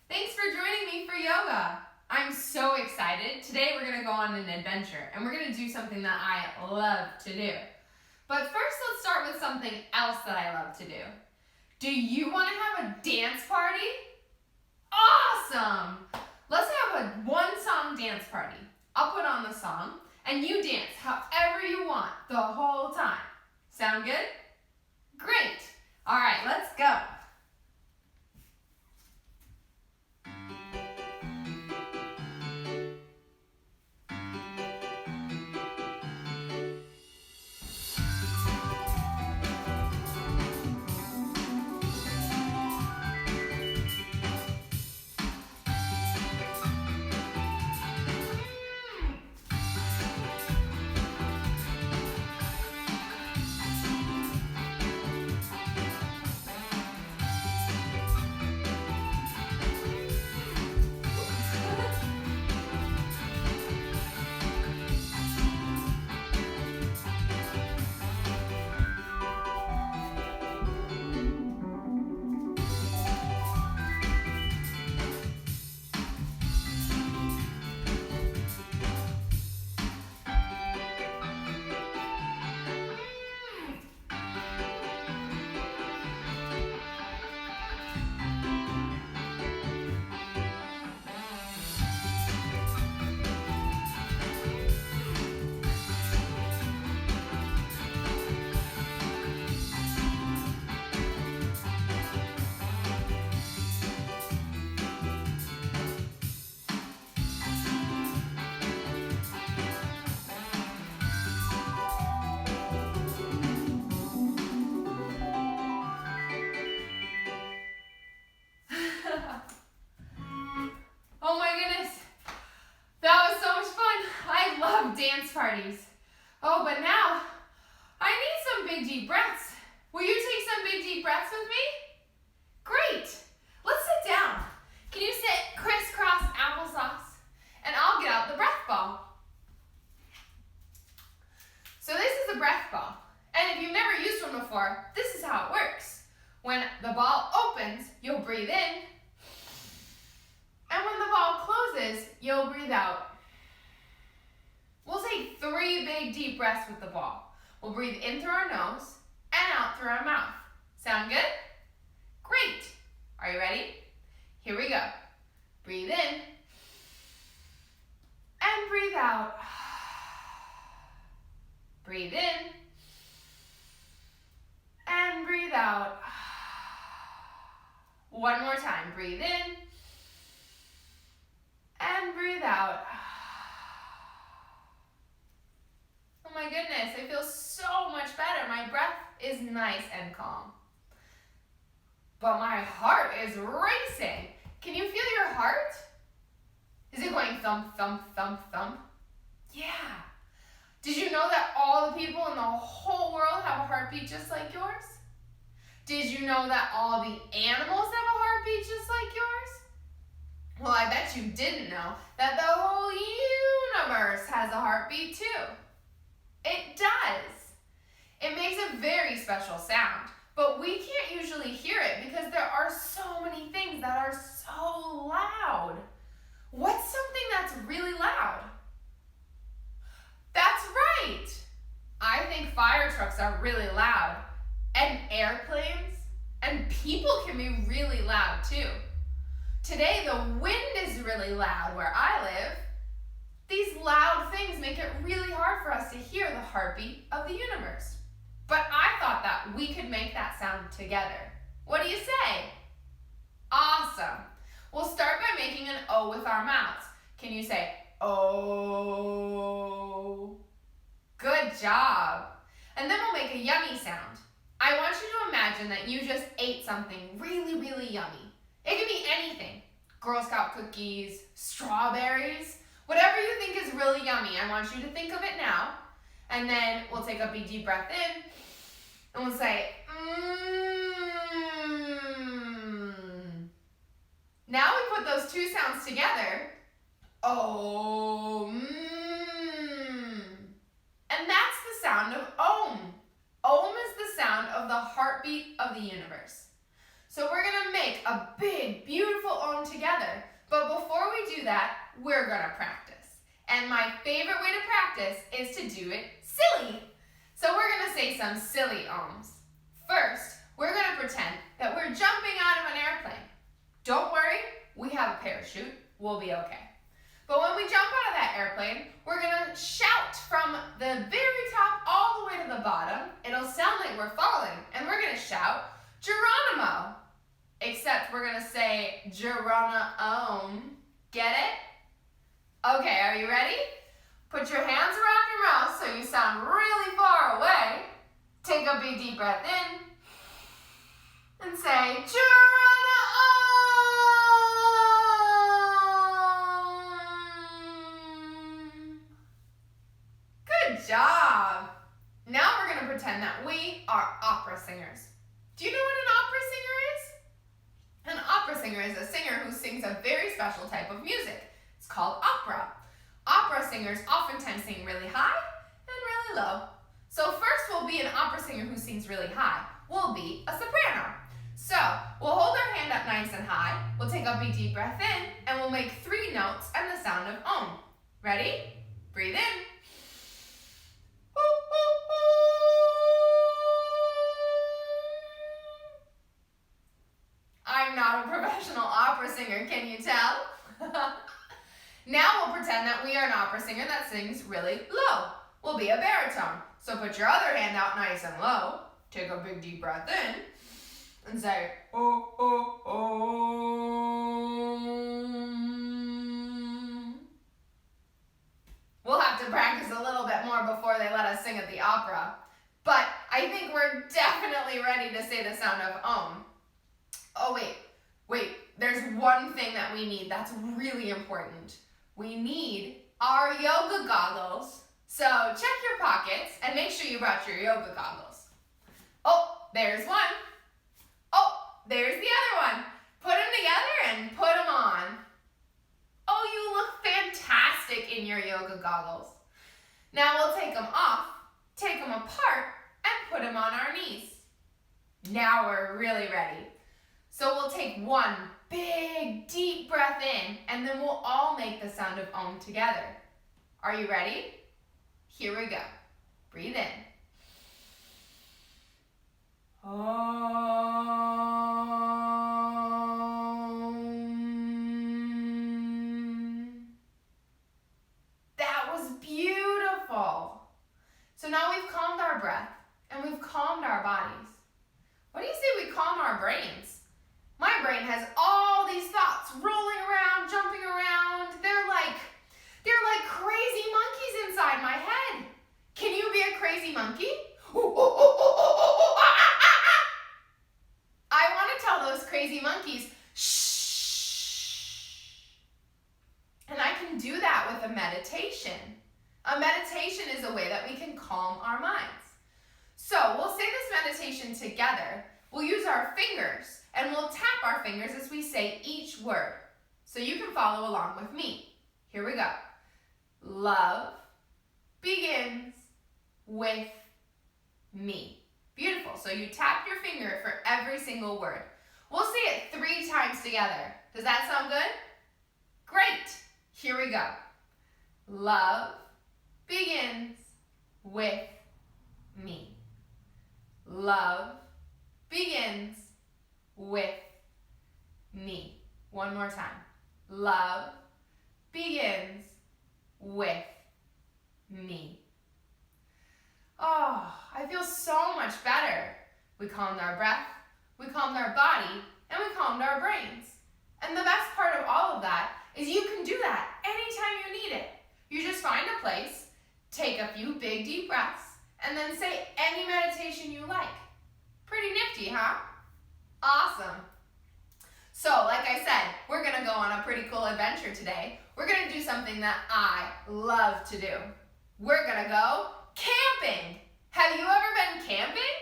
Thanks for joining me for yoga. I'm so excited. Today we're going to go on an adventure and we're going to do something that I love to do. But first let's start with something else that I love to do. Do you want to have a dance party? Awesome! Let's have a one-song dance party. I'll put on the song and you dance however you want the whole time. Sound good? Great! All right, let's go. Oh my goodness, that was so much fun. I love dance parties. Oh, but now I need some big deep breaths. Will you take some big deep breaths with me? Great. Let's sit down. Can you sit crisscross applesauce? And I'll get out the breath ball. So this is a breath ball. And if you've never used one before, this is how it works. When the ball opens, you'll breathe in. And when the ball closes, you'll breathe out. We'll take 3 big deep breaths with the ball. We'll breathe in through our nose and out through our mouth. Sound good? Great. Are you ready? Here we go. Breathe in and breathe out. Breathe in and breathe out. One more time. Breathe in and breathe out. Oh my goodness, I feel so much better. My breath is nice and calm. But my heart is racing. Can you feel your heart? Is it going thump, thump, thump, thump? Yeah. Did you know that all the people in the whole world have a heartbeat just like yours? Did you know that all the animals have a heartbeat just like yours? Well, I bet you didn't know that the whole universe has a heartbeat too. It does. It makes a very special sound, but we can't usually hear it because there are so many things that are so loud. What's something that's really loud? That's right. I think fire trucks are really loud, and airplanes, and people can be really loud too. Today, the wind is really loud where I live. These loud things make it really hard for us to hear the heartbeat of the universe. But I thought that we could make that sound together. What do you say? Awesome. We'll start by making an O with our mouths. Can you say, O? Good job. And then we'll make a yummy sound. I want you to imagine that you just ate something really, really yummy. It can be anything. Girl Scout cookies, strawberries, whatever you think is really yummy. I want you to think of it now. And then we'll take a big deep breath in. And we'll say, mmm. Now we put those two sounds together. Oh, mmm. And that's the sound of Om. Om is the sound of the heartbeat of the universe. So we're gonna make a big, beautiful Om together. But before we do that, we're gonna practice. And my favorite way to practice is to do it silly. So we're gonna say some silly Oms. First, we're gonna pretend that we're jumping out of an airplane. Don't worry, we have a parachute. We'll be okay. But when we jump out of that airplane, we're gonna shout from the very top all the way to the bottom. It'll sound like we're falling, and we're gonna shout, Geronimo. Except we're gonna say Geronimo. Get it? Okay, are you ready? Put your hands around your mouth so you sound really far away. Take a big deep breath in and say Geronimo. Good job. Now we're gonna pretend that we are opera singers. Do you know what an opera singer is? An opera singer is a singer who sings a very special type of music. It's called opera. Opera singers oftentimes sing really high and really low. So first we'll be an opera singer who sings really high. We'll be a soprano. So we'll hold our hand up nice and high. We'll take a big deep breath in and we'll make 3 notes and the sound of Om. Ready? Breathe in. I'm not a professional opera singer, can you tell? Now we'll pretend that we are an opera singer that sings really low. We'll be a baritone. So put your other hand out nice and low. Take a big deep breath in and say, oh, oh, oh. We'll have to practice a little bit more before they let us sing at the opera. But I think we're definitely ready to say the sound of Om. Oh, wait, there's one thing that we need that's really important. We need our yoga goggles. So check your pockets and make sure you brought your yoga goggles. Oh, there's one. Oh, there's the other one. Put them together and put them on. Oh, you look fantastic in your yoga goggles. Now we'll take them off, take them apart, and put them on our knees. Now we're really ready. So we'll take one big, deep breath in, and then we'll all make the sound of Om together. Are you ready? Here we go. Breathe in. Om. That was beautiful. So now we've calmed our breath, and we've calmed our bodies. What do you say we calm our brains? My brain has all these thoughts rolling around, jumping around. They're like crazy monkeys inside my head. Can you be a crazy monkey? I want to tell those crazy monkeys, shh. And I can do that with a meditation. A meditation is a way that we can calm our minds. So we'll say this meditation together. We'll use our fingers. And we'll tap our fingers as we say each word. So you can follow along with me. Here we go. Love begins with me. Beautiful. So you tap your finger for every single word. We'll say it 3 times together. Does that sound good? Great. Here we go. Love begins with me. Love begins with me. One more time. Love begins with me. Oh, I feel so much better. We calmed our breath, we calmed our body, and we calmed our brains. And the best part of all of that is you can do that anytime you need it. You just find a place, take a few big deep breaths, and then say any meditation you like. Pretty nifty, huh? Awesome. So, like I said, we're gonna go on a pretty cool adventure today. We're gonna do something that I love to do. We're gonna go camping. Have you ever been camping?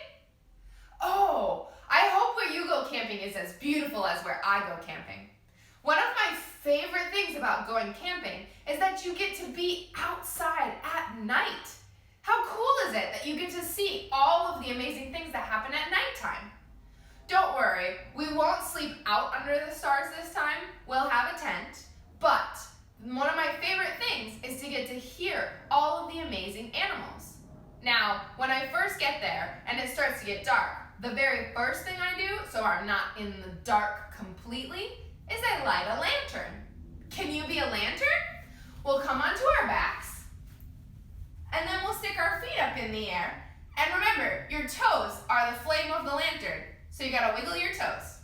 Oh, I hope where you go camping is as beautiful as where I go camping. One of my favorite things about going camping is that you get to be outside at night. How cool is it that you get to see all of the amazing things that happen at nighttime? Don't worry, we won't sleep out under the stars this time. We'll have a tent, but one of my favorite things is to get to hear all of the amazing animals. Now, when I first get there and it starts to get dark, the very first thing I do, so I'm not in the dark completely, is I light a lantern. Can you be a lantern? We'll come onto our backs, and then we'll stick our feet up in the air. And remember, your toes are the flame of the lantern, so you gotta wiggle your toes.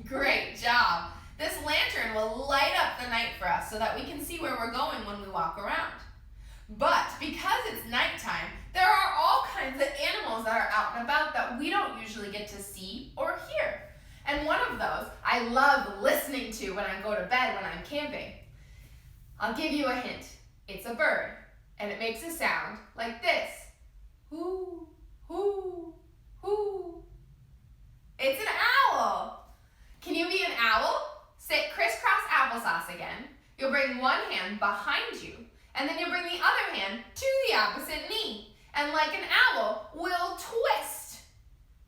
Great job. This lantern will light up the night for us so that we can see where we're going when we walk around. But because it's nighttime, there are all kinds of animals that are out and about that we don't usually get to see or hear. And one of those I love listening to when I go to bed when I'm camping. I'll give you a hint. It's a bird, and it makes a sound like this. Hoo, hoo, hoo. It's an owl. Can you be an owl? Say crisscross applesauce again. You'll bring one hand behind you, and then you'll bring the other hand to the opposite knee. And like an owl, we'll twist.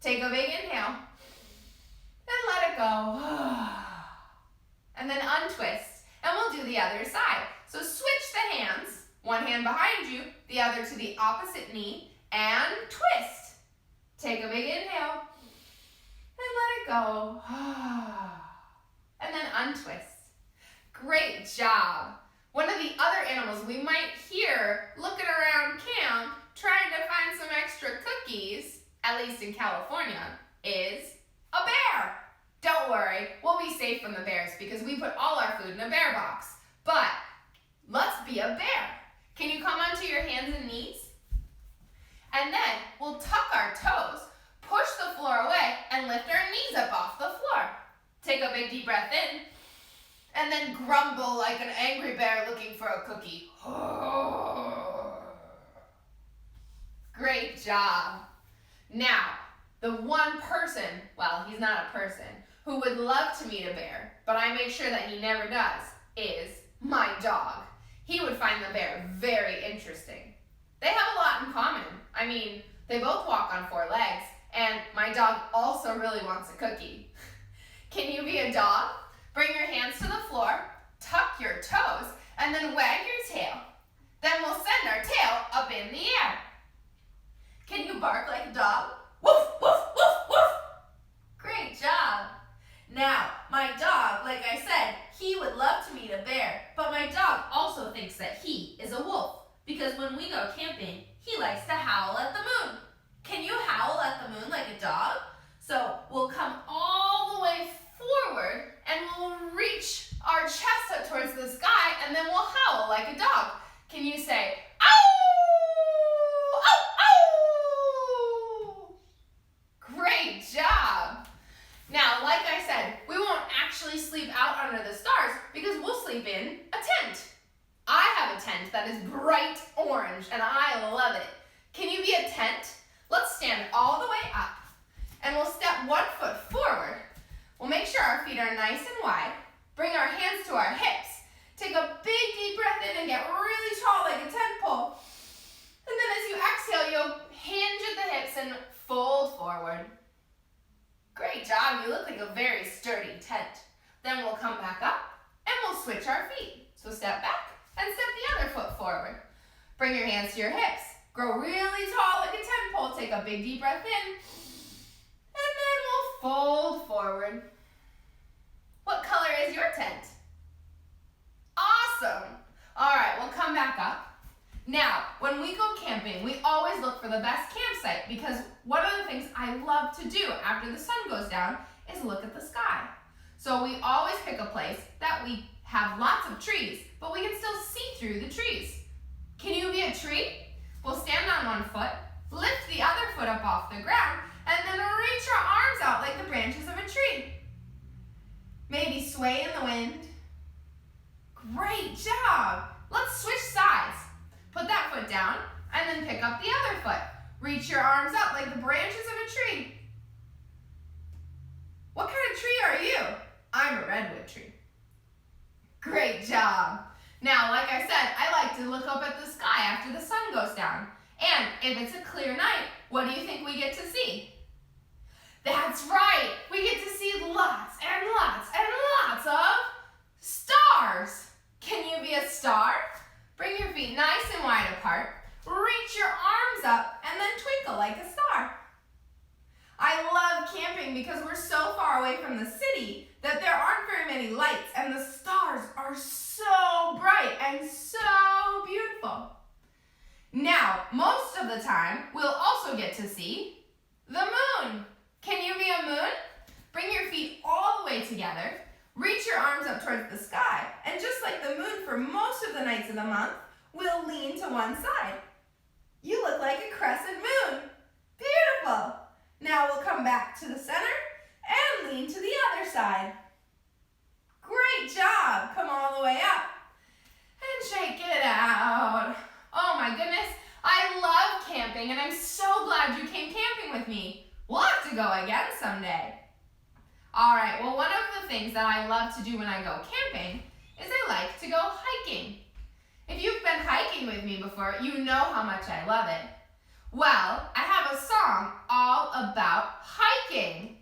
Take a big inhale, and let it go. And then untwist, and we'll do the other side. So switch the hands, one hand behind you, the other to the opposite knee, and twist. Take a big inhale, and let it go. And then untwist. Great job. One of the other animals we might hear looking around camp trying to find some extra cookies, at least in California, is a bear. Don't worry, we'll be safe from the bears because we put all our food in a bear box. But let's be a bear. Can you come onto your hands and knees? And then we'll tuck our toes, push the floor away, and lift our knees up off the floor. Take a big deep breath in, and then grumble like an angry bear looking for a cookie. Great job. Now, the one person, well, he's not a person, who would love to meet a bear, but I make sure that he never does, is my dog. He would find the bear very interesting. They have a lot in common. I mean, they both walk on 4 legs, and my dog also really wants a cookie. Can you be a dog? Bring your hands to the floor, tuck your toes, and then wag your tail. Then we'll send our tail up in the air. Can you bark like a dog? Woof, woof, woof, woof. Great job. Now, my dog, like I said, he would love to meet a bear, but my dog also thinks that he is a wolf, because when we go camping, he likes to howl at the moon. Can you howl at the moon like a dog? So we'll come all the way forward and we'll reach our chest up towards the sky and then we'll howl like a dog. Can you say, ow, ow, ow? Great job. Now, like I said, we won't actually sleep out under the stars because we'll sleep in a tent. I have a tent that is bright orange and I love it. Can you be a tent? Let's stand all the way up and we'll step 1 foot forward. We'll make sure our feet are nice and wide. Bring our hands to our hips. Take a big deep breath in and get really tall like a tent pole. And then as you exhale, you'll hinge at the hips and fold forward. Great job, you look like a very sturdy tent. Then we'll come back up and we'll switch our feet. So step back and step the other foot forward. Bring your hands to your hips. Grow really tall like a tent pole. Take a big deep breath in. And then we'll fold forward. What color is your tent? Awesome. All right, we'll come back up. Now, when we go camping, we always look for the best campsite because one of the things I love to do after the sun goes down is look at the sky. So we always pick a place that we have lots of trees, but we can still see through the trees. Can you be a tree? We'll stand on one foot, lift the other foot up off the ground, and then reach our arms out like the branches of a tree. Maybe sway in the wind. Great job. Let's switch sides. Put that foot down and then pick up the other foot. Reach your arms up like the branches of a tree. What kind of tree are you? I'm a redwood tree. Great job. Now, like I said, I like to look up at the sky after the sun goes down. And if it's a clear night, what do you think we get to see? The That's right. We get to see lots and lots and lots of stars. Can you be a star? Bring your feet nice and wide apart. Reach your arms up and then twinkle like a star. I love camping because we're so far away from the city that there aren't very many lights and the stars are so bright and so beautiful. Now, most of the time, we'll also get to see the moon. Can you be a moon? Bring your feet all the way together. Reach your arms up towards the sky. And just like the moon for most of the nights of the month, we'll lean to one side. You look like a crescent moon. Beautiful. Now we'll come back to the center and lean to the other side. Great job. Come all the way up. And shake it out. Oh my goodness, I love camping and I'm so glad you came camping with me. We'll have to go again someday. All right, well, one of the things that I love to do when I go camping is I like to go hiking. If you've been hiking with me before, you know how much I love it. Well, I have a song all about hiking.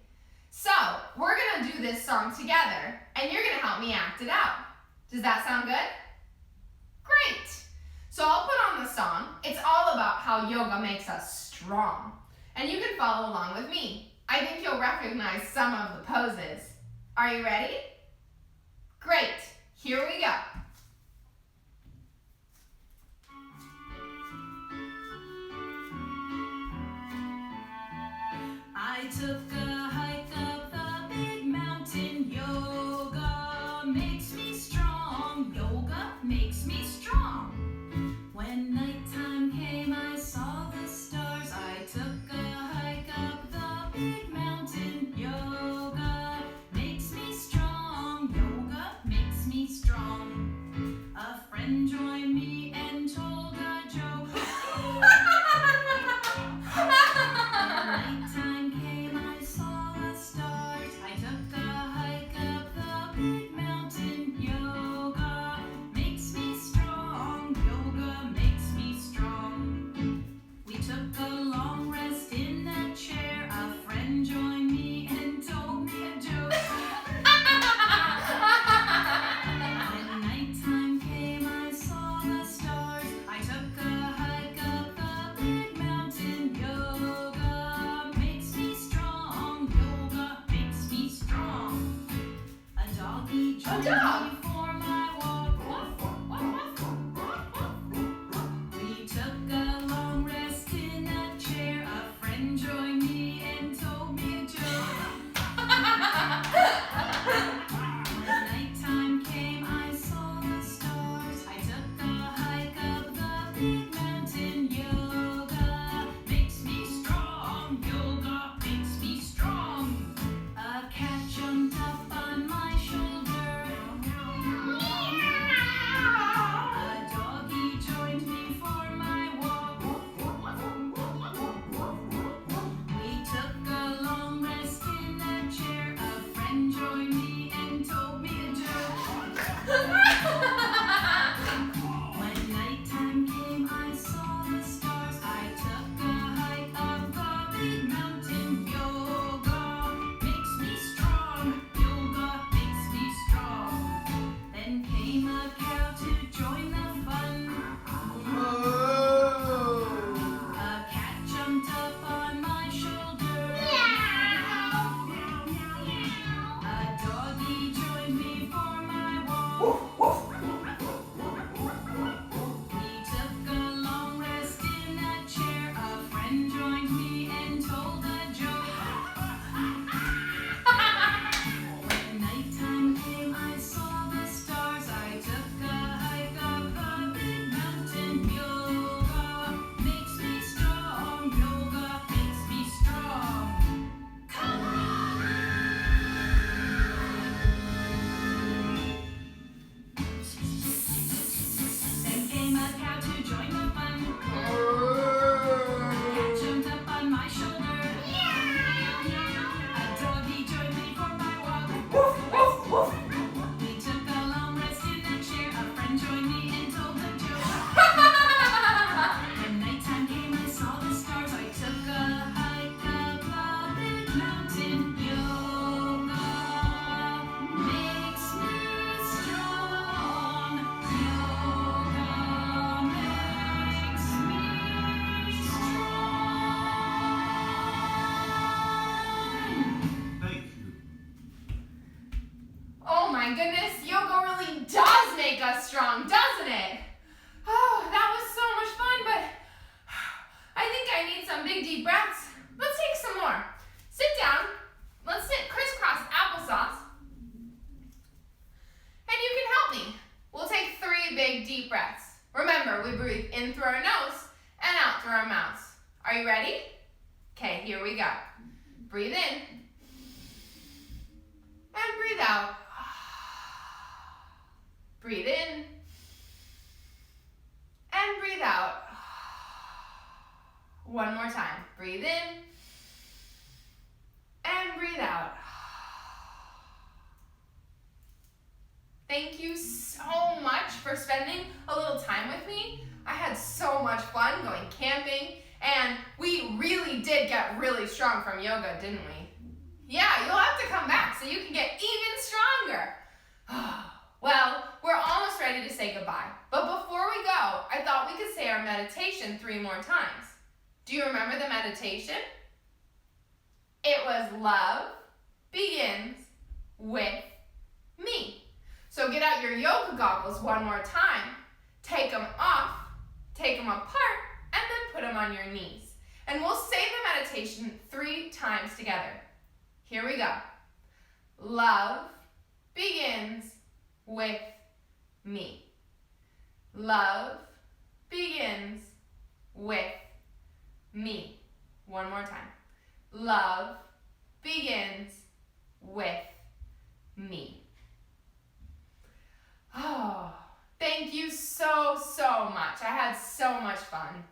So, we're gonna do this song together and you're gonna help me act it out. Does that sound good? Great. So I'll put on the song. It's all about how yoga makes us strong. And you can follow along with me. I think you'll recognize some of the poses. Are you ready? Great. Here we go. I took a hike up the big mountain. Yoga makes me strong. Yoga makes me strong. When nighttime came, I saw the stars. I took a hike up the big mountain. Yoga makes me strong. Yoga makes me strong. A friend joined me and told a joke. When nighttime came, I saw the stars. I took a hike up the big mountain. Yoga makes me strong. Yoga makes me strong. We took a long rest in that chair. A friend joined me and told me a joke. When nighttime came, I saw the stars. I took a hike up the big mountain. Yoga makes me strong. Yoga makes me strong. A doggy joined dog. me for my walk. We took a long rest in that chair. A friend joined me and told me a joke. When nighttime came, I saw the stars. I took a hike up the big mountain. Yoga makes me strong. Yoga makes me strong. A cat jumped up on my shoulder. my goodness, yoga really does make us strong, doesn't it? Oh, that was so much fun, but I think I need some big deep breaths. Let's take some more. Sit down. Let's sit crisscross applesauce. And you can help me. We'll take 3 big deep breaths. Remember, we breathe in through our nose and out through our mouths. Are you ready? Okay, here we go. Breathe in. And breathe out. Breathe in. And breathe out. One more time. Breathe in. And breathe out. Thank you so much for spending a little time with me. I had so much fun going camping, and we really did get really strong from yoga, didn't we? Yeah, you'll have to come back so you can get even stronger. Well, we're almost ready to say goodbye, but before we go, I thought we could say our meditation 3 more times. Do you remember the meditation? It was love begins with me. So get out your yoga goggles one more time, take them off, take them apart, and then put them on your knees. And we'll say the meditation 3 times together. Here we go. Love begins with me. Love begins with me. One more time. Love begins with me. Oh, thank you so much. I had so much fun.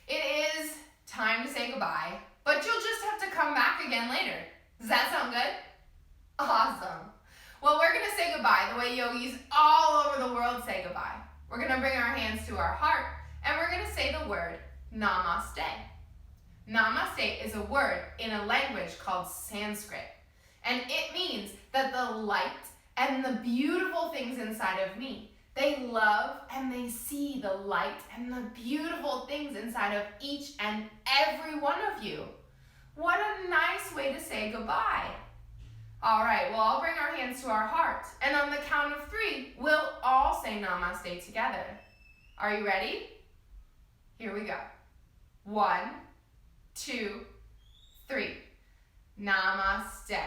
It is time to say goodbye, but you'll just have to come back again later. Does that sound good? Awesome. Well, we're going to say goodbye the way yogis all over the world say goodbye. We're going to bring our hands to our heart, and we're going to say the word Namaste. Namaste is a word in a language called Sanskrit, and it means that the light and the beautiful things inside of me, they love and they see the light and the beautiful things inside of each and every one of you. What a nice way to say goodbye. All right, well, I'll bring our hands to our heart, and on the count of 3, we'll all say Namaste together. Are you ready? Here we go. 1, 2, 3. Namaste.